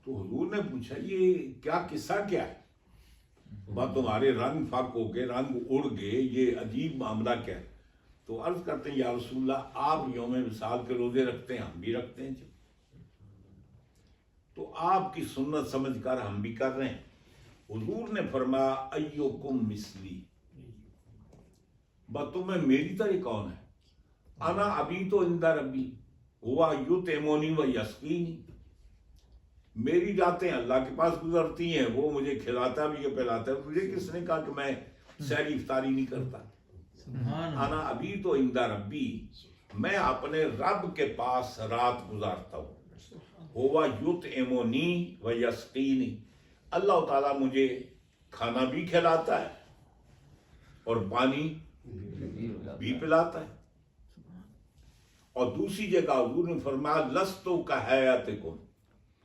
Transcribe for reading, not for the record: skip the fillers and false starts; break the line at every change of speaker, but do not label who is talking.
تو حضور نے پوچھا یہ کیا قصہ کیا ہے؟ بات تمہارے رنگ فاق ہو گئے، رنگ اڑ گئے، یہ عجیب معاملہ کیا ہے؟ تو عرض کرتے ہیں یا رسول اللہ آپ یوم وصال کے روزے رکھتے ہیں، ہم بھی رکھتے ہیں جی، تو آپ کی سنت سمجھ کر ہم بھی کر رہے ہیں۔ حضور نے فرمایا ایوکم مثلی، بس تمہیں میری طرح کون ہے؟ انا ابی تو عند ربی ہوا یطعمنی و یسقینی، میری راتیں اللہ کے پاس گزرتی ہیں، وہ مجھے کھلاتا بھی ہے پلاتا ہے۔ مجھے کس نے کہا کہ میں سحری افطاری نہیں کرتا؟ انا ابی تو عند ربی، میں اپنے رب کے پاس رات گزارتا ہوں۔ ہوا یطعمنی و یسقینی، اللہ تعالیٰ مجھے کھانا بھی کھلاتا ہے اور پانی بھی پلاتا ہے۔ اور دوسری جگہ حضور نے فرمایا لستو کہیاتکم،